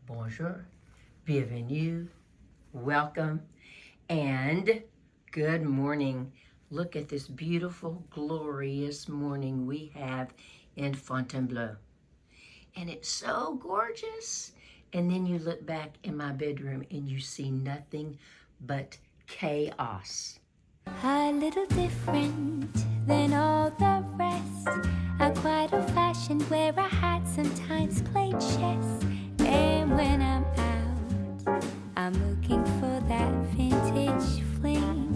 Bonjour, Bienvenue, welcome, and good morning. Look at this beautiful, glorious morning we have in Fontainebleau. And it's so gorgeous. And then you look back in my bedroom and you see nothing but chaos. A little different than all the rest. I'm quite old-fashioned, wear a hat, sometimes play chess. And when I'm out, I'm looking for that vintage fling.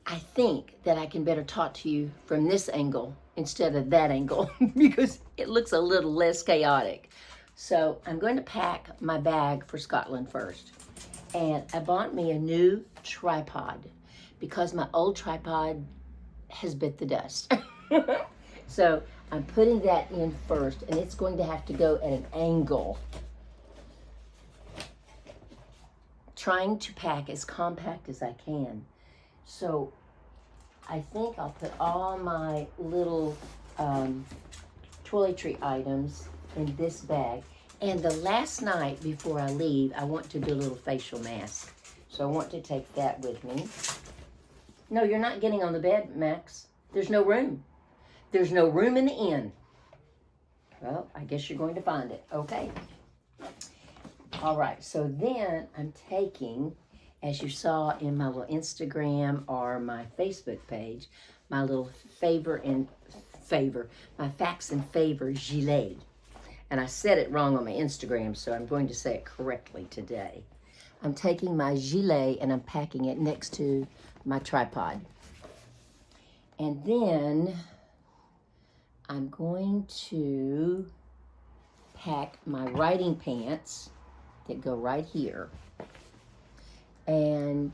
I think that I can better talk to you from this angle instead of that angle because it looks a little less chaotic. So I'm going to pack my bag for Scotland first. And I bought me a new tripod because my old tripod has bit the dust. So I'm putting that in first, and it's going to have to go at an angle. Trying to pack as compact as I can. So I think I'll put all my little toiletry items in this bag. And the last night before I leave, I want to do a little facial mask. So I want to take that with me. No, you're not getting on the bed, Max. There's no room. There's no room in the inn. Well, I guess you're going to find it. Okay. All right. So then I'm taking, as you saw in my little Instagram or my Facebook page, my little my facts and favor gilet. And I said it wrong on my Instagram, so I'm going to say it correctly today. I'm taking my gilet and I'm packing it next to my tripod. And then I'm going to pack my riding pants that go right here. And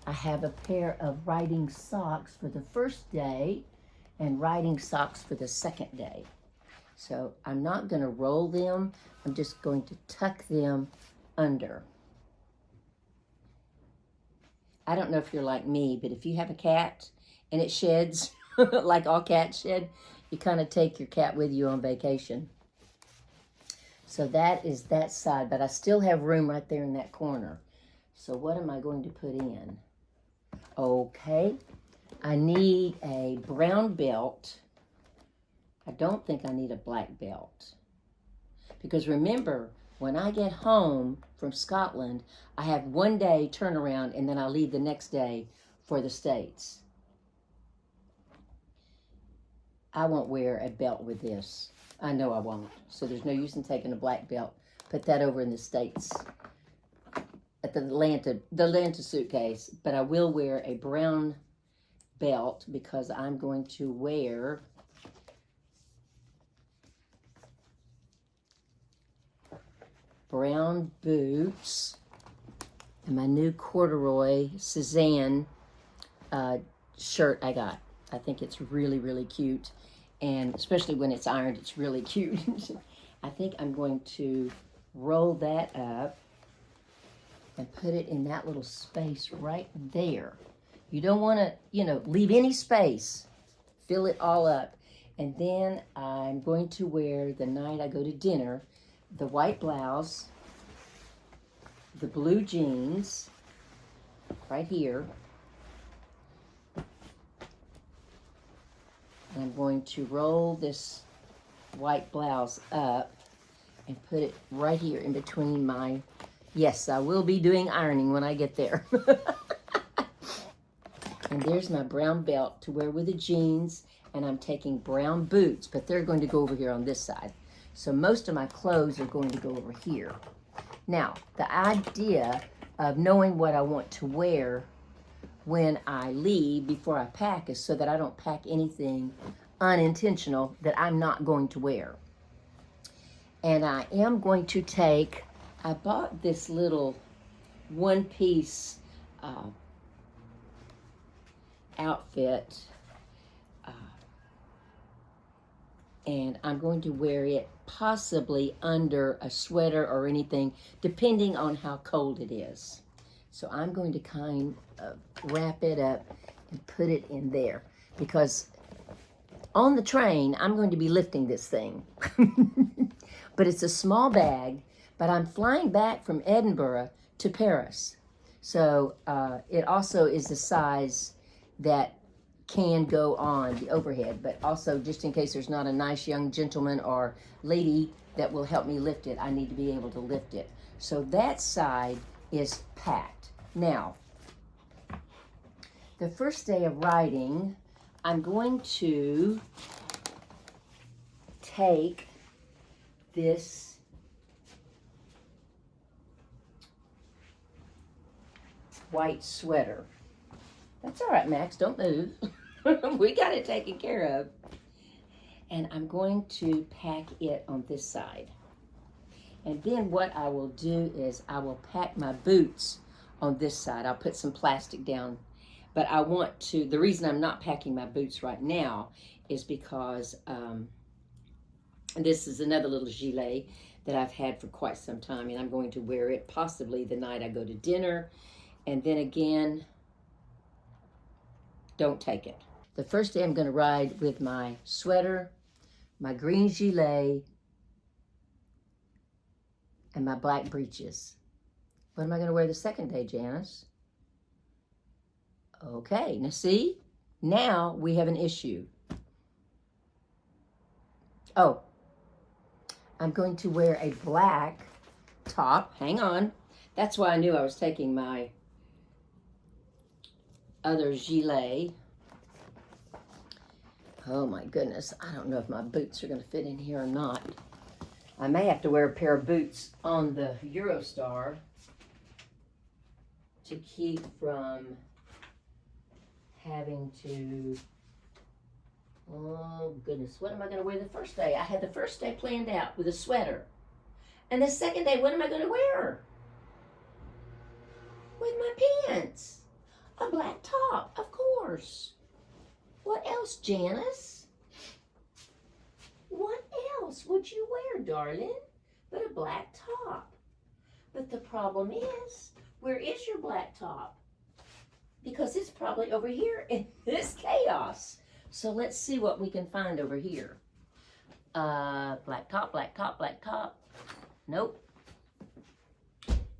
I have a pair of riding socks for the first day and riding socks for the second day. So I'm not going to roll them. I'm just going to tuck them under. I don't know if you're like me, but if you have a cat and it sheds, like all cats shed, you kind of take your cat with you on vacation. So that is that side, but I still have room right there in that corner. So what am I going to put in? Okay, I need a brown belt. I don't think I need a black belt. Because remember, when I get home from Scotland, I have one day turnaround and then I leave the next day for the States. I won't wear a belt with this. I know I won't. So there's no use in taking a black belt. Put that over in the States at the Atlanta suitcase. But I will wear a brown belt because I'm going to wear brown boots and my new corduroy Suzanne shirt I got. I think it's really, really cute. And especially when it's ironed, it's really cute. I think I'm going to roll that up and put it in that little space right there. You don't want to, leave any space. Fill it all up. And then I'm going to wear, the night I go to dinner, the white blouse, the blue jeans, right here. And I'm going to roll this white blouse up and put it right here in between my, yes, I will be doing ironing when I get there. And there's my brown belt to wear with the jeans, and I'm taking brown boots, but they're going to go over here on this side. So most of my clothes are going to go over here. Now, the idea of knowing what I want to wear when I leave before I pack is so that I don't pack anything unintentional that I'm not going to wear. And I am going to take, I bought this little one-piece outfit, and I'm going to wear it possibly under a sweater or anything, depending on how cold it is. So I'm going to kind of wrap it up and put it in there, because on the train, I'm going to be lifting this thing. But it's a small bag, but I'm flying back from Edinburgh to Paris. So it also is the size that can go on the overhead, but also just in case there's not a nice young gentleman or lady that will help me lift it, I need to be able to lift it. So that side is packed. Now, the first day of riding, I'm going to take this white sweater. That's all right, Max, don't move. We got it taken care of. And I'm going to pack it on this side. And then what I will do is I will pack my boots on this side. I'll put some plastic down. But I want to, the reason I'm not packing my boots right now is because this is another little gilet that I've had for quite some time, and I'm going to wear it possibly the night I go to dinner. And then again, don't take it. The first day I'm going to ride with my sweater, my green gilet, and my black breeches. What am I going to wear the second day, Janice? Okay, now see, now we have an issue. Oh, I'm going to wear a black top. Hang on. That's why I knew I was taking my other gilet. Oh my goodness, I don't know if my boots are going to fit in here or not. I may have to wear a pair of boots on the Eurostar to keep from having to, oh goodness, what am I going to wear the first day? I had the first day planned out with a sweater. And the second day, what am I going to wear? With my pants. A black top, of course. What else, Janice? What else would you wear, darling, but a black top? But the problem is, where is your black top? Because it's probably over here in this chaos. So let's see what we can find over here. Black top, black top, black top. Nope.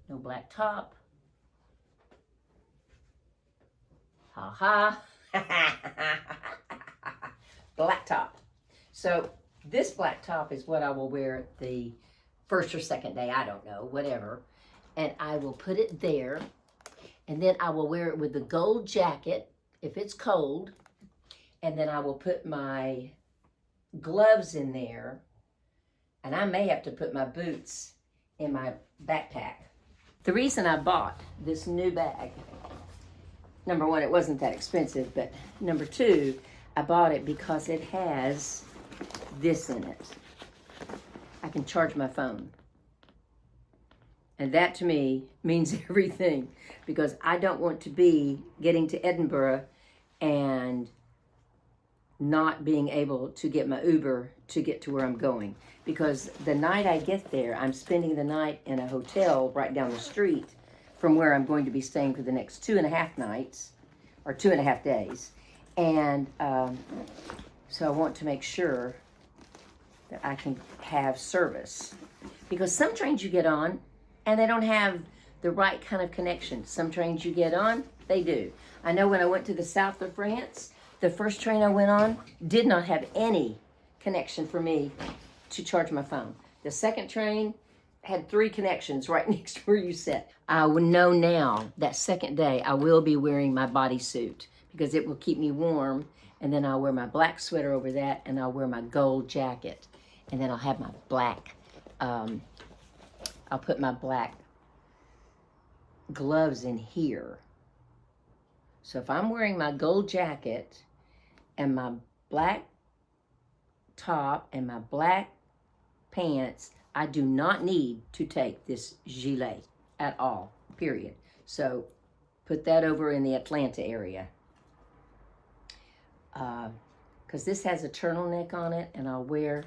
No black top. Ha ha. Black top. So this black top is what I will wear the first or second day, I don't know, whatever. And I will put it there. And then I will wear it with the gold jacket if it's cold. And then I will put my gloves in there. And I may have to put my boots in my backpack. The reason I bought this new bag, number one, it wasn't that expensive, but number two, I bought it because it has this in it. I can charge my phone. And that to me means everything, because I don't want to be getting to Edinburgh and not being able to get my Uber to get to where I'm going. Because the night I get there, I'm spending the night in a hotel right down the street from where I'm going to be staying for the next 2.5 nights, or 2.5 days. And so I want to make sure that I can have service. Because some trains you get on, and they don't have the right kind of connection. Some trains you get on, they do. I know when I went to the south of France, the first train I went on did not have any connection for me to charge my phone. The second train had 3 connections right next to where you sit. I would know now that second day I will be wearing my bodysuit because it will keep me warm, and then I'll wear my black sweater over that, and I'll wear my gold jacket, and then I'll have my black, I'll put my black gloves in here. So if I'm wearing my gold jacket and my black top and my black pants, I do not need to take this gilet at all, period. So put that over in the Atlanta area. Because this has a turtleneck on it, and I'll wear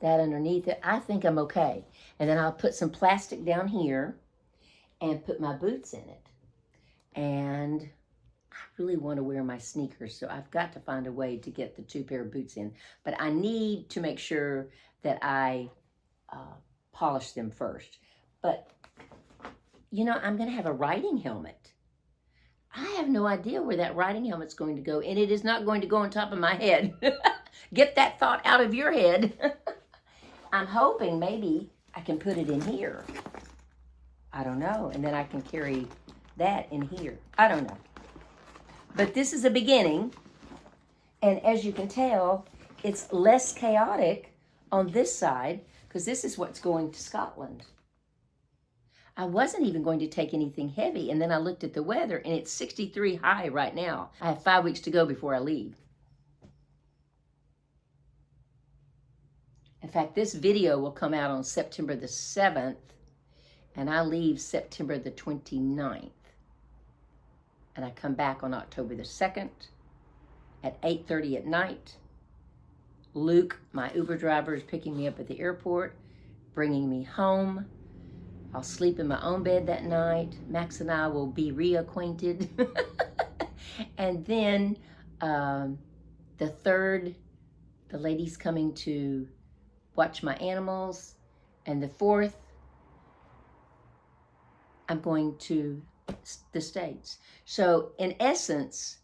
that underneath it. I think I'm okay. And then I'll put some plastic down here and put my boots in it. And I really want to wear my sneakers, so I've got to find a way to get the 2 pair of boots in. But I need to make sure that I polish them first. But, you know, I'm going to have a riding helmet. I have no idea where that riding helmet's going to go, and it is not going to go on top of my head. Get that thought out of your head. I'm hoping maybe I can put it in here. I don't know. And then I can carry that in here. I don't know. But this is a beginning. And as you can tell, it's less chaotic on this side because this is what's going to Scotland. I wasn't even going to take anything heavy. And then I looked at the weather and it's 63 high right now. I have 5 weeks to go before I leave. In fact, this video will come out on September the 7th, and I leave September the 29th. And I come back on October the 2nd at 8:30 at night. Luke, my Uber driver, is picking me up at the airport, bringing me home. I'll sleep in my own bed that night. Max and I will be reacquainted. And then the 3rd, the lady's coming to watch my animals. And the 4th, I'm going to the States. So in essence,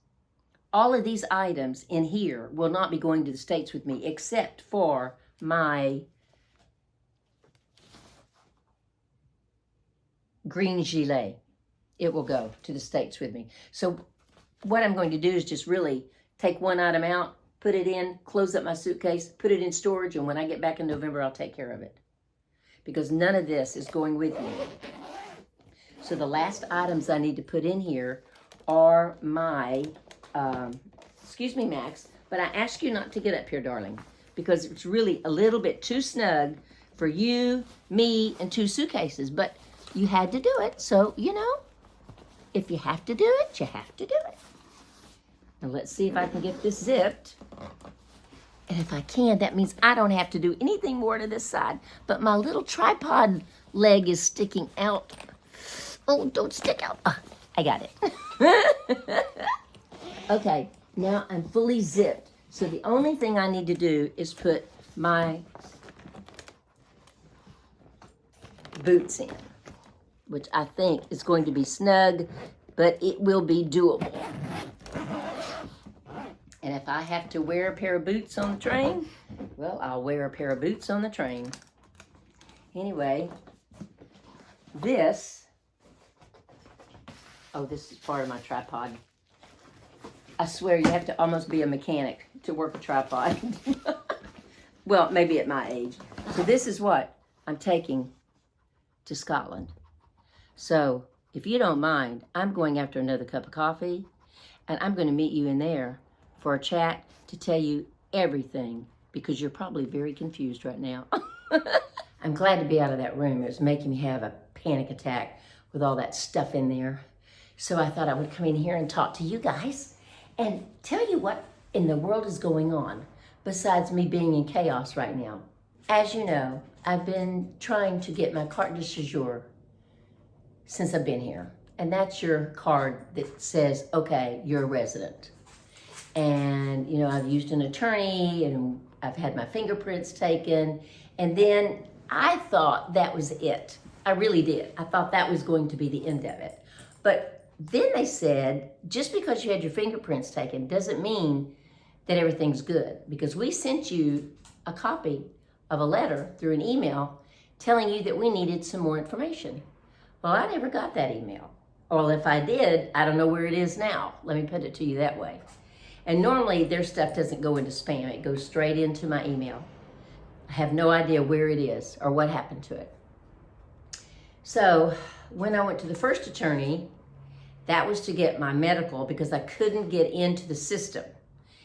all of these items in here will not be going to the States with me except for my green gilet. It will go to the States with me. So what I'm going to do is just really take one item out, put it in, close up my suitcase, put it in storage, and when I get back in November, I'll take care of it. Because none of this is going with me. So the last items I need to put in here are my, excuse me, Max, but I ask you not to get up here, darling, because it's really a little bit too snug for you, me, and 2 suitcases. But you had to do it, so, you know, if you have to do it, you have to do it. Now let's see if I can get this zipped. And if I can, that means I don't have to do anything more to this side. But my little tripod leg is sticking out. Oh, don't stick out. Oh, I got it. Okay, now I'm fully zipped. So the only thing I need to do is put my boots in, which I think is going to be snug, but it will be doable. And if I have to wear a pair of boots on the train, well, I'll wear a pair of boots on the train. Anyway, this is part of my tripod. I swear you have to almost be a mechanic to work a tripod. Well, maybe at my age. So this is what I'm taking to Scotland. So if you don't mind, I'm going after another cup of coffee, and I'm going to meet you in there for a chat to tell you everything, because you're probably very confused right now. I'm glad to be out of that room. It was making me have a panic attack with all that stuff in there. So I thought I would come in here and talk to you guys and tell you what in the world is going on besides me being in chaos right now. As you know, I've been trying to get my carte de séjour since I've been here. And that's your card that says, okay, you're a resident. And, you know, I've used an attorney and I've had my fingerprints taken. And then I thought that was it. I really did. I thought that was going to be the end of it. But then they said, just because you had your fingerprints taken doesn't mean that everything's good, because we sent you a copy of a letter through an email telling you that we needed some more information. Well, I never got that email. Or if I did, I don't know where it is now. Let me put it to you that way. And normally their stuff doesn't go into spam. It goes straight into my email. I have no idea where it is or what happened to it. So when I went to the first attorney, that was to get my medical, because I couldn't get into the system.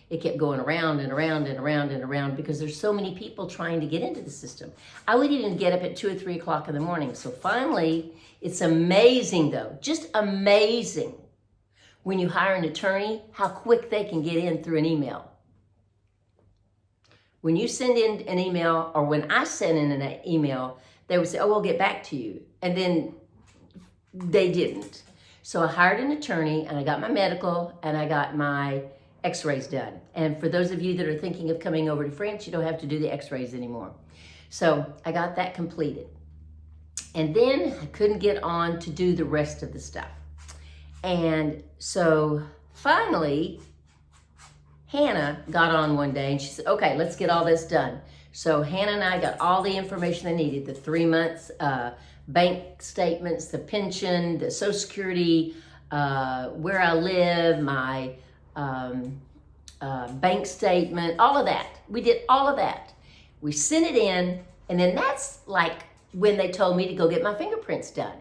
It kept going around and around and around and around because there's so many people trying to get into the system. I would even get up at 2 or 3 o'clock in the morning. So finally, it's amazing though, just amazing, when you hire an attorney, how quick they can get in through an email. When you send in an email, or when I send in an email, they would say, oh, we'll get back to you. And then they didn't. So I hired an attorney, and I got my medical, and I got my x-rays done. And for those of you that are thinking of coming over to France, you don't have to do the x-rays anymore. So I got that completed. And then I couldn't get on to do the rest of the stuff. And so finally, Hannah got on one day and she said, okay, let's get all this done. So Hannah and I got all the information I needed, the 3 months, bank statements, the pension, the Social Security, where I live, my bank statement, all of that. We did all of that. We sent it in, and then that's like when they told me to go get my fingerprints done.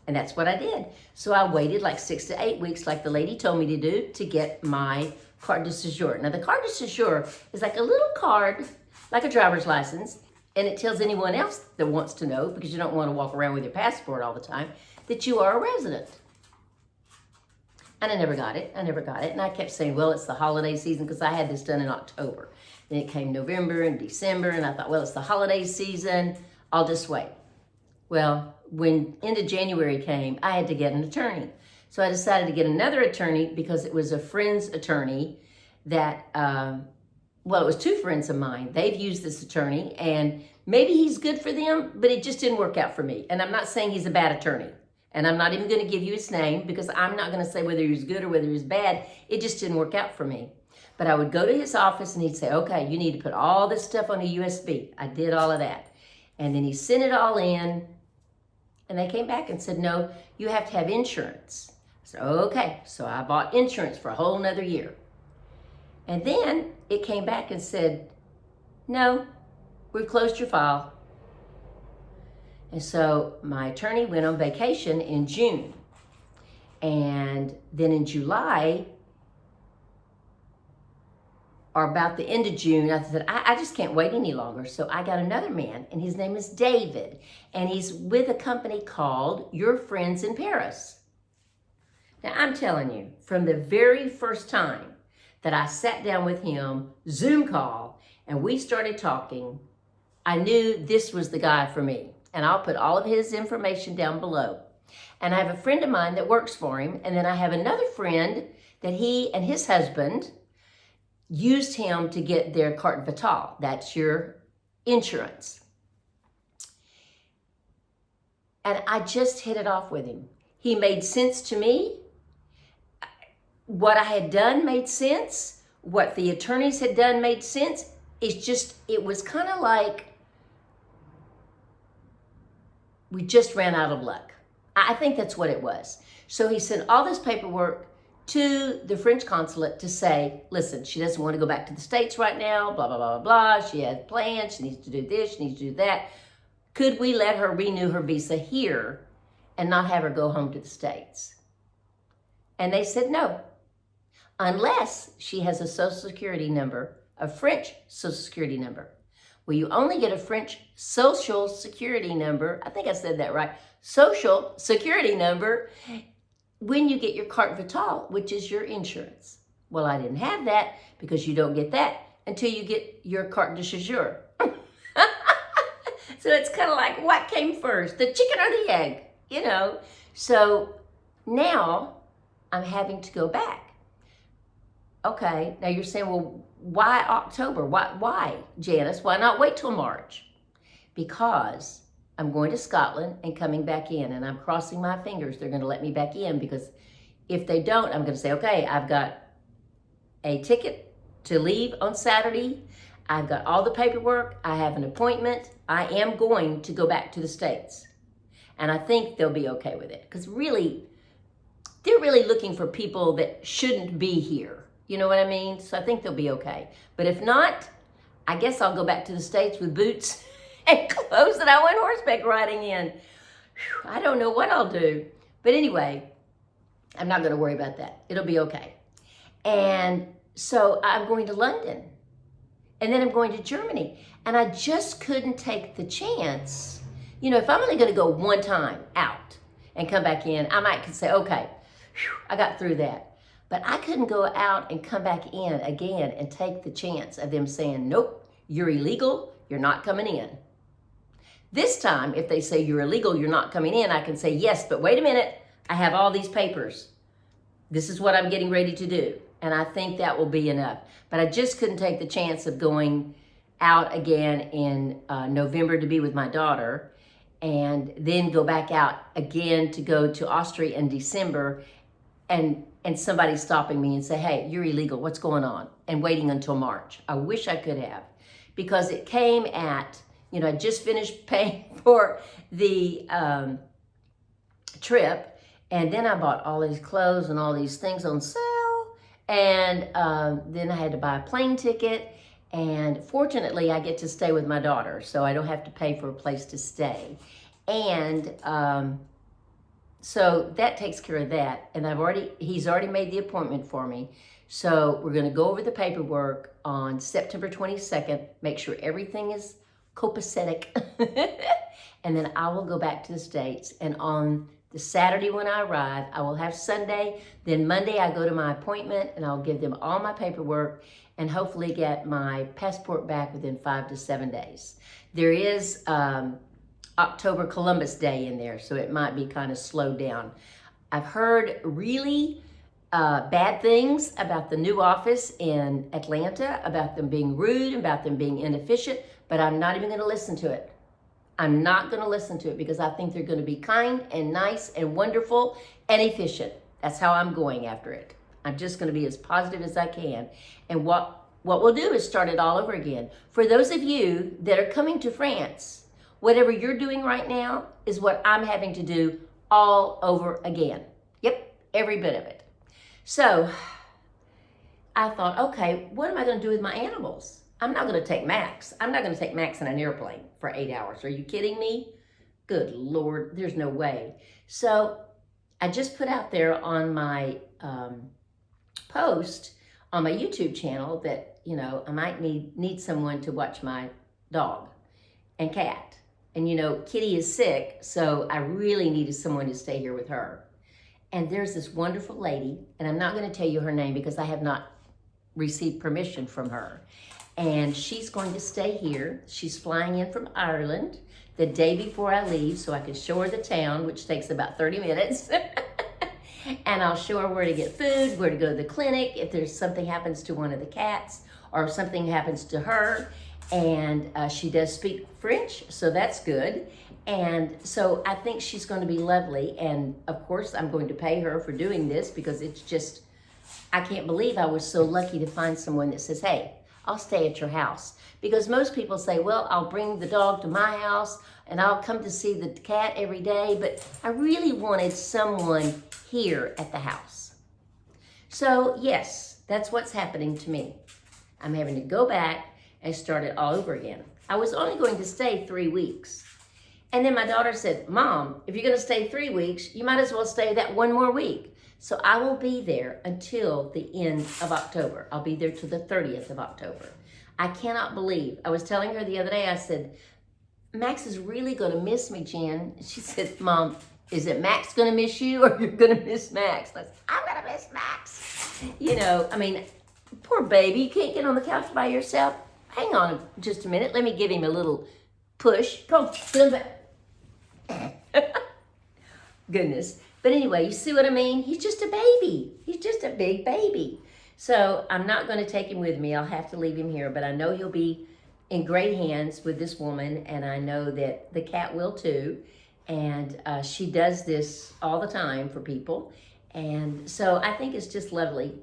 And that's what I did. So I waited like 6 to 8 weeks, like the lady told me to do, to get my carte de séjour. Now the carte de séjour is like a little card, like a driver's license, and it tells anyone else that wants to know, because you don't want to walk around with your passport all the time, that you are a resident. And I never got it. And I kept saying, well, it's the holiday season, because I had this done in October. Then it came November and December, and I thought, well, it's the holiday season. I'll just wait. Well, when end of January came, I had to get an attorney. So I decided to get another attorney because it was a friend's attorney that, well, it was 2 friends of mine. They've used this attorney, and maybe he's good for them, but it just didn't work out for me. And I'm not saying he's a bad attorney. And I'm not even going to give you his name, because I'm not going to say whether he was good or whether he was bad. It just didn't work out for me. But I would go to his office and he'd say, okay, you need to put all this stuff on a USB. I did all of that. And then he sent it all in, and they came back and said, no, you have to have insurance. So, okay. So I bought insurance for a whole nother year. And then it came back and said, no, we've closed your file. And so my attorney went on vacation in June. And then in July, or about the end of June, I said, I just can't wait any longer. So I got another man, and his name is David. And he's with a company called Your Friends in Paris. Now, I'm telling you, from the very first time that I sat down with him, Zoom call, and we started talking, I knew this was the guy for me. And I'll put all of his information down below. And I have a friend of mine that works for him. And then I have another friend that he and his husband used him to get their carte vitale. That's your insurance. And I just hit it off with him. He made sense to me. What I had done made sense. What the attorneys had done made sense. It's just, it was kind of like we just ran out of luck. I think that's what it was. So he sent all this paperwork to the French consulate to say, listen, she doesn't want to go back to the States right now, blah, blah, blah, blah, blah. She has plans, she needs to do this, she needs to do that. Could we let her renew her visa here and not have her go home to the States? And they said no, unless she has a Social Security number, a French Social Security number. Well, you only get a French Social Security number, I think I said that right, Social Security number, when you get your carte vitale, which is your insurance. Well, I didn't have that, because you don't get that until you get your carte de séjour. So it's kind of like, what came first, the chicken or the egg, you know? So now I'm having to go back. Okay, now you're saying, well, why October? Why, Janice? Why not wait till March? Because I'm going to Scotland and coming back in, and I'm crossing my fingers they're going to let me back in, because if they don't, I'm going to say, okay, I've got a ticket to leave on Saturday. I've got all the paperwork. I have an appointment. I am going to go back to the States. And I think they'll be okay with it, because really, they're really looking for people that shouldn't be here. You know what I mean? So I think they'll be okay. But if not, I guess I'll go back to the States with boots and clothes that I went horseback riding in. Whew, I don't know what I'll do. But anyway, I'm not going to worry about that. It'll be okay. And so I'm going to London. And then I'm going to Germany. And I just couldn't take the chance. You know, if I'm only going to go one time out and come back in, I might could say, okay, whew, I got through that. But I couldn't go out and come back in again and take the chance of them saying, nope, you're illegal, you're not coming in. This time, if they say you're illegal, you're not coming in, I can say, yes, but wait a minute, I have all these papers. This is what I'm getting ready to do. And I think that will be enough. But I just couldn't take the chance of going out again in November to be with my daughter, and then go back out again to go to Austria in December, and somebody stopping me and say, hey, you're illegal, what's going on? And waiting until March. I wish I could have, because it came at, I just finished paying for the trip, and then I bought all these clothes and all these things on sale, and then I had to buy a plane ticket, and fortunately I get to stay with my daughter, so I don't have to pay for a place to stay. And so that takes care of that, and he's already made the appointment for me. So we're gonna go over the paperwork on September 22nd, make sure everything is copacetic, and then I will go back to the States. And on the Saturday when I arrive, I will have Sunday, then Monday I go to my appointment, and I'll give them all my paperwork and hopefully get my passport back within 5 to 7 days. There is October Columbus Day in there, so it might be kind of slowed down. I've heard really bad things about the new office in Atlanta, about them being rude, about them being inefficient, but I'm not even going to listen to it. I'm not going to listen to it, because I think they're going to be kind and nice and wonderful and efficient. That's how I'm going after it. I'm just going to be as positive as I can. And what we'll do is start it all over again. For those of you that are coming to France, whatever you're doing right now is what I'm having to do all over again. Yep, every bit of it. So I thought, okay, what am I going to do with my animals? I'm not going to take Max. I'm not going to take Max in an airplane for 8 hours. Are you kidding me? Good Lord, there's no way. So I just put out there on my post on my YouTube channel that, I might need someone to watch my dog and cat. And Kitty is sick, so I really needed someone to stay here with her. And there's this wonderful lady, and I'm not going to tell you her name because I have not received permission from her. And she's going to stay here. She's flying in from Ireland the day before I leave, so I can show her the town, which takes about 30 minutes. And I'll show her where to get food, where to go to the clinic, if there's something happens to one of the cats, or if something happens to her. And she does speak French, so that's good. And so I think she's going to be lovely. And of course, I'm going to pay her for doing this, because it's just, I can't believe I was so lucky to find someone that says, hey, I'll stay at your house. Because most people say, well, I'll bring the dog to my house and I'll come to see the cat every day. But I really wanted someone here at the house. So yes, that's what's happening to me. I'm having to go back and start it all over again. I was only going to stay 3 weeks. And then my daughter said, Mom, if you're going to stay 3 weeks, you might as well stay that one more week. So I will be there until the end of October. I'll be there till the 30th of October. I cannot believe. I was telling her the other day, I said, Max is really going to miss me, Jan. She said, Mom, is it Max going to miss you or you're going to miss Max? I said, I'm going to miss Max. Poor baby, you can't get on the couch by yourself. Hang on just a minute. Let me give him a little push. Come, get him back. Goodness. But anyway, you see what I mean? He's just a baby. He's just a big baby. So I'm not going to take him with me. I'll have to leave him here. But I know he'll be in great hands with this woman. And I know that the cat will too. And she does this all the time for people. And so I think it's just lovely.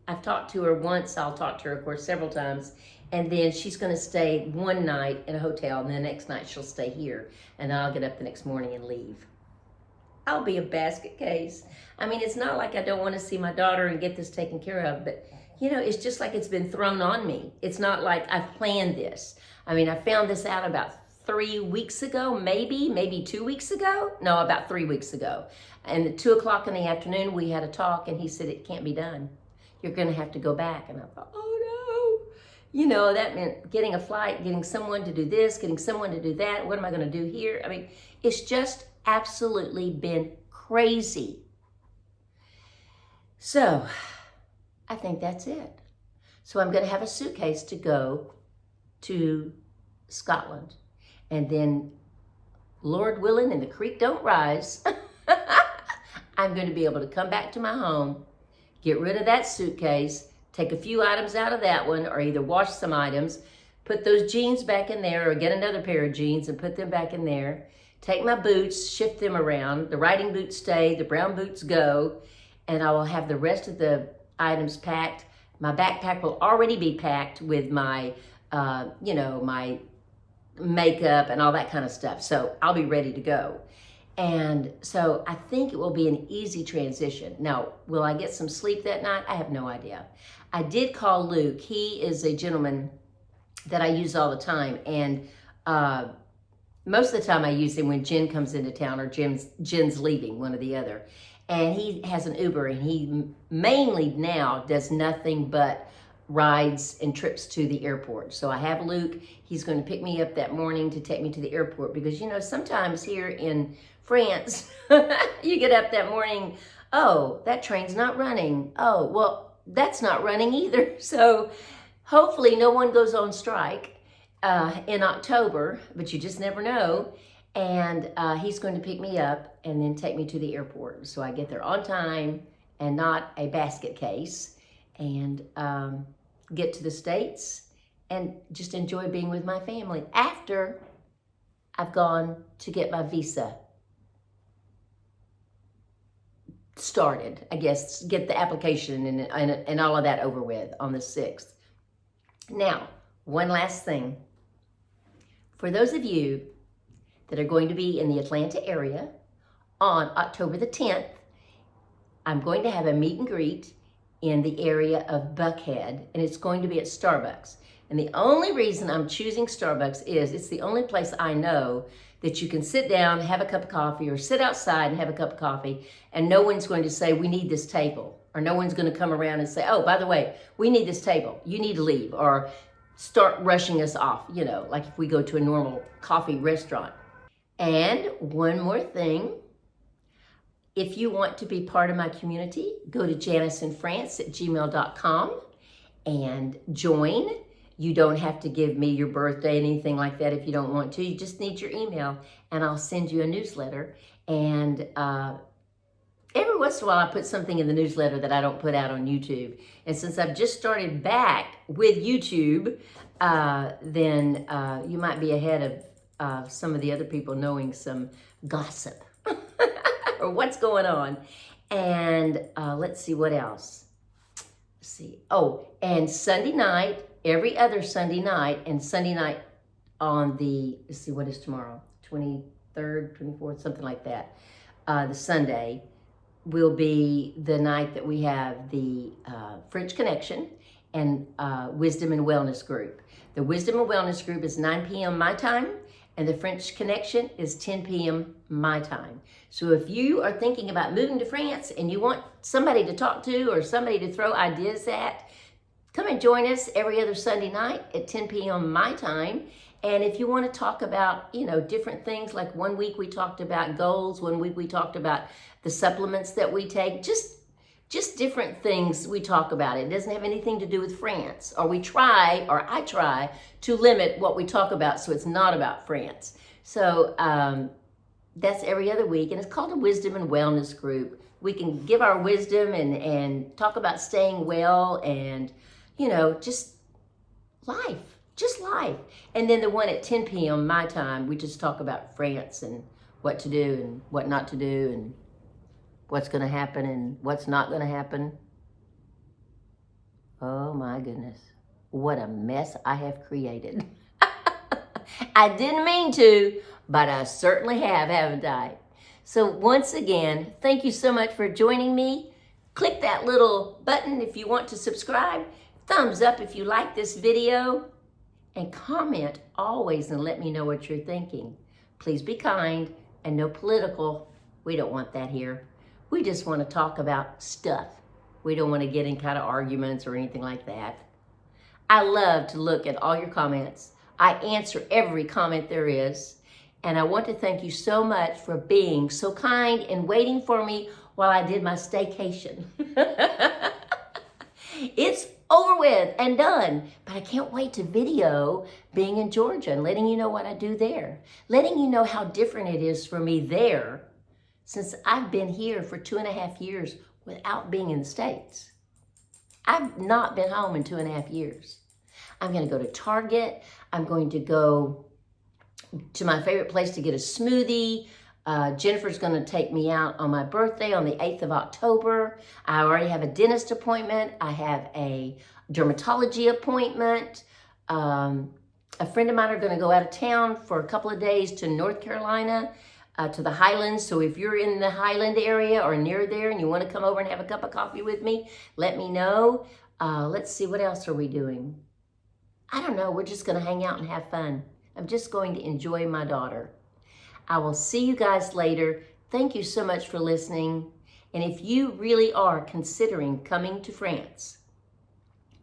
I've talked to her once. I'll talk to her, of course, several times. And then she's going to stay one night in a hotel. And the next night she'll stay here. And then I'll get up the next morning and leave. I'll be a basket case. It's not like I don't want to see my daughter and get this taken care of, but it's just like it's been thrown on me. It's not like I've planned this. I found this out about 3 weeks ago, maybe 2 weeks ago. No, about 3 weeks ago. And at 2 o'clock in the afternoon, we had a talk and he said, it can't be done. You're going to have to go back. And I thought, oh no. That meant getting a flight, getting someone to do this, getting someone to do that. What am I going to do here? It's just absolutely been crazy. So I think that's it. So I'm going to have a suitcase to go to Scotland. And then, Lord willing, and the creek don't rise, I'm going to be able to come back to my home, get rid of that suitcase, take a few items out of that one, or either wash some items, put those jeans back in there, or get another pair of jeans and put them back in there. Take my boots, shift them around. The riding boots stay, the brown boots go, and I will have the rest of the items packed. My backpack will already be packed with my, my makeup and all that kind of stuff. So I'll be ready to go. And so I think it will be an easy transition. Now, will I get some sleep that night? I have no idea. I did call Luke. He is a gentleman that I use all the time. And most of the time I use him when Jen comes into town or Jen's leaving, one or the other. And he has an Uber, and he mainly now does nothing but rides and trips to the airport. So I have Luke. He's going to pick me up that morning to take me to the airport, because sometimes here in France you get up that morning, oh, that train's not running, oh, well, that's not running either. So hopefully no one goes on strike in October, but you just never know. And he's going to pick me up and then take me to the airport, so I get there on time and not a basket case, and get to the States and just enjoy being with my family after I've gone to get my visa started, I guess, get the application and all of that over with on the 6th. Now, one last thing. For those of you that are going to be in the Atlanta area on October the 10th, I'm going to have a meet and greet in the area of Buckhead, and it's going to be at Starbucks. And the only reason I'm choosing Starbucks is it's the only place I know that you can sit down, have a cup of coffee, or sit outside and have a cup of coffee, and no one's going to say, we need this table. Or no one's going to come around and say, oh, by the way, we need this table. You need to leave. Or start rushing us off, like if we go to a normal coffee restaurant. And one more thing. If you want to be part of my community, go to janiceinfrance@gmail.com and join. You don't have to give me your birthday, anything like that if you don't want to. You just need your email, and I'll send you a newsletter. And every once in a while, I put something in the newsletter that I don't put out on YouTube. And since I've just started back with YouTube, then you might be ahead of some of the other people knowing some gossip or what's going on. And let's see what else. Let's see. Oh, and Sunday night, every other Sunday night, and Sunday night on the, let's see, what is tomorrow? 23rd, 24th, something like that. The Sunday will be the night that we have the French Connection and Wisdom and Wellness Group. The Wisdom and Wellness Group is 9 p.m. my time, and the French Connection is 10 p.m. my time. So if you are thinking about moving to France and you want somebody to talk to or somebody to throw ideas at, come and join us every other Sunday night at 10 p.m. my time. And if you want to talk about, different things, like one week we talked about goals, one week we talked about the supplements that we take, just different things we talk about. It doesn't have anything to do with France, or I try to limit what we talk about so it's not about France. So that's every other week, and it's called a Wisdom and Wellness Group. We can give our wisdom and talk about staying well and, just life. And then the one at 10 p.m. my time, we just talk about France and what to do and what not to do and what's going to happen and what's not going to happen. Oh my goodness. What a mess I have created. I didn't mean to, but I certainly have, haven't I? So once again, thank you so much for joining me. Click that little button if you want to subscribe. Thumbs up if you like this video. And comment always and let me know what you're thinking. Please be kind and no political. We don't want that here. We just want to talk about stuff. We don't want to get in kind of arguments or anything like that. I love to look at all your comments. I answer every comment there is. And I want to thank you so much for being so kind and waiting for me while I did my staycation. It's over with and done, but I can't wait to video being in Georgia and letting you know what I do there, letting you know how different it is for me there since I've been here for 2.5 years without being in the States. I've not been home in 2.5 years. I'm going to go to Target. I'm going to go to my favorite place to get a smoothie. Jennifer's going to take me out on my birthday on the 8th of October. I already have a dentist appointment. I have a dermatology appointment. A friend of mine are going to go out of town for a couple of days to North Carolina, to the Highlands. So if you're in the Highland area or near there and you want to come over and have a cup of coffee with me, let me know. Let's see, what else are we doing? I don't know. We're just going to hang out and have fun. I'm just going to enjoy my daughter. I will see you guys later. Thank you so much for listening. And if you really are considering coming to France,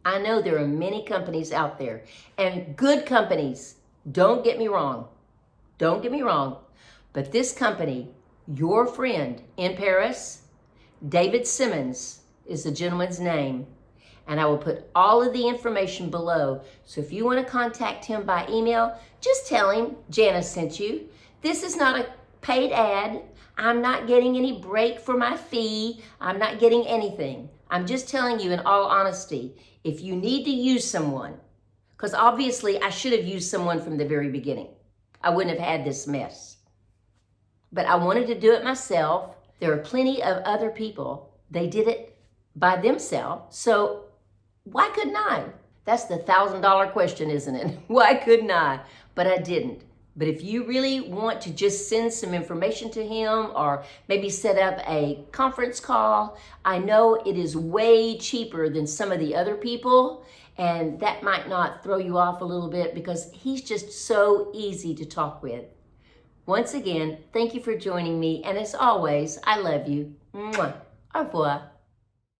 I know there are many companies out there, and good companies. Don't get me wrong. Don't get me wrong. But this company, your friend in Paris, David Simmons is the gentleman's name. And I will put all of the information below. So if you want to contact him by email, just tell him Janice sent you. This is not a paid ad. I'm not getting any break for my fee. I'm not getting anything. I'm just telling you in all honesty, if you need to use someone, because obviously I should have used someone from the very beginning. I wouldn't have had this mess. But I wanted to do it myself. There are plenty of other people. They did it by themselves. So why couldn't I? That's the $1,000 question, isn't it? Why couldn't I? But I didn't. But if you really want to just send some information to him or maybe set up a conference call, I know it is way cheaper than some of the other people, and that might not throw you off a little bit because he's just so easy to talk with. Once again, thank you for joining me, and as always, I love you. Mwah. Au revoir.